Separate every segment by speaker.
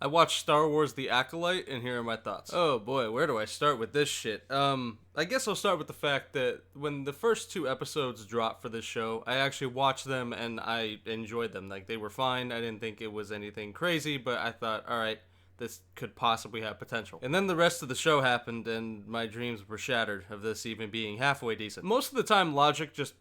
Speaker 1: I watched Star Wars The Acolyte, and here are my thoughts. Oh boy, where do I start with this shit? I guess I'll start with the fact that when the first two episodes dropped for this show, I actually watched them and I enjoyed them. Like, they were fine. I didn't think it was anything crazy, but I thought, alright, this could possibly have potential. And then the rest of the show happened, and my dreams were shattered of this even being halfway decent. Most of the time, logic just,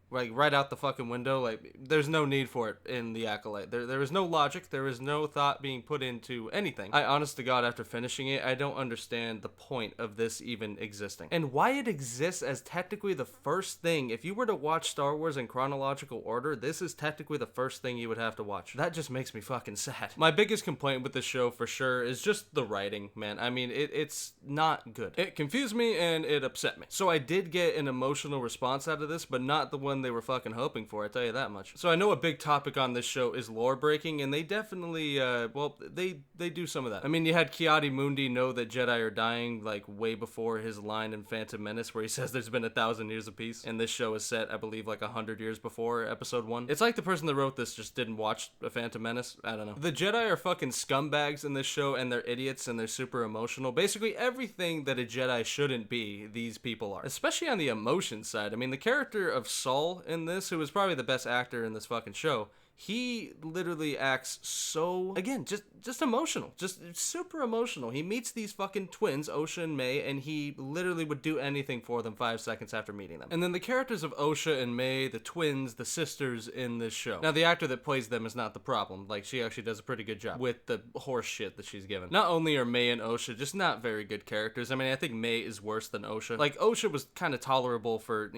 Speaker 1: like right out the fucking window. Like, there's no need for it in The Acolyte. There is no logic. There is no thought being put into anything. I, honest to God, after finishing it, I don't understand the point of this even existing and why it exists as technically the first thing. If you were to watch Star Wars in chronological order, this is technically the first thing you would have to watch. That just makes me fucking sad. My biggest complaint with this show for sure is just the writing, man. I mean, it's not good. It confused me and it upset me. So I did get an emotional response out of this, but not the one they were fucking hoping for, I tell you that much. So I know a big topic on this show is lore breaking, and they definitely, they do some of that. I mean, you had Kiadi Mundi know that Jedi are dying, like, way before his line in Phantom Menace, where he says there's been 1,000 years of peace, and this show is set, I believe, like 100 years before Episode 1. It's like the person that wrote this just didn't watch A Phantom Menace. I don't know. The Jedi are fucking scumbags in this show, and they're idiots, and they're super emotional. Basically, everything that a Jedi shouldn't be, these people are. Especially on the emotion side. I mean, the character of Saul in this, who is probably the best actor in this fucking show, he literally acts so, again, just emotional, just super emotional. He meets these fucking twins, Osha and May, and he literally would do anything for them 5 seconds after meeting them. And then the characters of Osha and May, the twins, the sisters in this show. Now, the actor that plays them is not the problem. Like, she actually does a pretty good job with the horse shit that she's given. Not only are May and Osha just not very good characters, I mean, I think May is worse than Osha. Like, Osha was kind of tolerable for,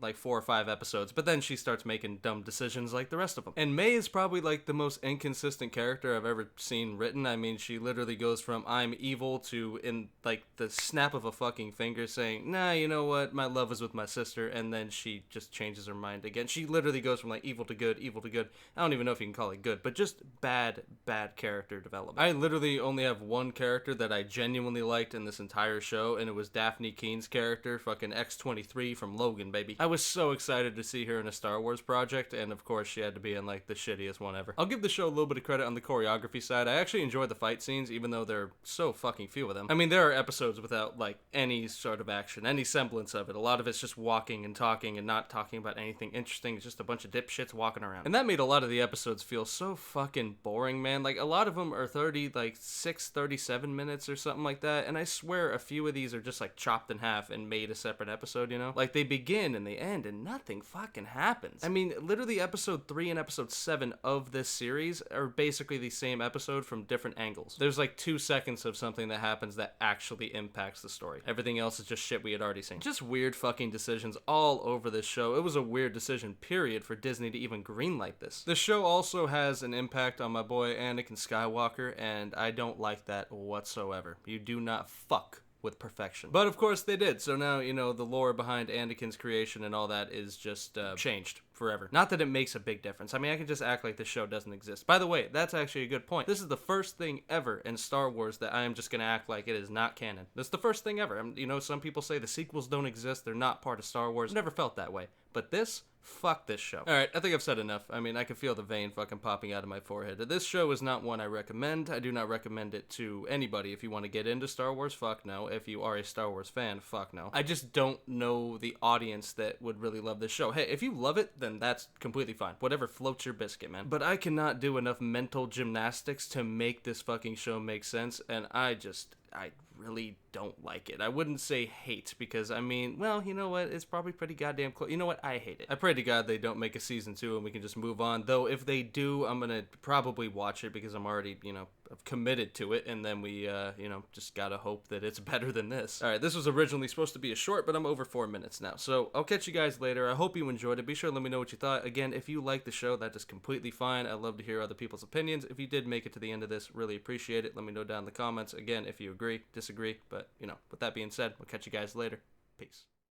Speaker 1: like 4 or 5 episodes, but then she starts making dumb decisions like the rest of them. And May is probably like the most inconsistent character I've ever seen written. I mean, she literally goes from I'm evil to, in like the snap of a fucking finger, saying, nah, you know what, my love is with my sister, and then she just changes her mind again. She literally goes from like evil to good, evil to good. I don't even know if you can call it good, but just bad character development. I literally only have one character that I genuinely liked in this entire show, and it was Daphne Keene's character, fucking X-23 from Logan, baby. I was so excited to see her in a Star Wars project, and of course she had to be in like the shittiest one ever. I'll give the show a little bit of credit on the choreography side. I actually enjoy the fight scenes, even though there are so fucking few of them. I mean, there are episodes without like any sort of action, any semblance of it. A lot of it's just walking and talking and not talking about anything interesting. It's just a bunch of dipshits walking around. And that made a lot of the episodes feel so fucking boring, man. Like, a lot of them are 37 minutes or something like that, and I swear a few of these are just like chopped in half and made a separate episode, you know? Like, they begin and they end and nothing fucking happens. I mean, literally episode 3 and episode 7 of this series are basically the same episode from different angles. There's like 2 seconds of something that happens that actually impacts the story. Everything else is just shit we had already seen. Just weird fucking decisions all over this show. It was a weird decision, period, for Disney to even greenlight this. The show also has an impact on my boy Anakin Skywalker, and I don't like that whatsoever. You do not fuck with perfection. But of course they did, so now, the lore behind Anakin's creation and all that is just changed forever. Not that it makes a big difference. I mean, I can just act like this show doesn't exist. By the way, that's actually a good point. This is the first thing ever in Star Wars that I am just gonna act like it is not canon. That's the first thing ever. Some people say the sequels don't exist, they're not part of Star Wars. I've never felt that way. But this, fuck this show. Alright, I think I've said enough. I mean, I can feel the vein fucking popping out of my forehead. This show is not one I recommend. I do not recommend it to anybody. If you want to get into Star Wars, fuck no. If you are a Star Wars fan, fuck no. I just don't know the audience that would really love this show. Hey, if you love it, then that's completely fine. Whatever floats your biscuit, man. But I cannot do enough mental gymnastics to make this fucking show make sense, and I really don't like it. I wouldn't say hate, because I mean, well, you know what? It's probably pretty goddamn close. You know what? I hate it. I pray to God they don't make a season 2 and we can just move on. Though if they do, I'm gonna probably watch it because I'm already, committed to it, and then we, just gotta hope that it's better than this. Alright, this was originally supposed to be a short, but I'm over 4 minutes now. So I'll catch you guys later. I hope you enjoyed it. Be sure to let me know what you thought. Again, if you like the show, that is completely fine. I love to hear other people's opinions. If you did make it to the end of this, really appreciate it. Let me know down in the comments. Again, if you agree, disagree, but, with that being said, we'll catch you guys later. Peace.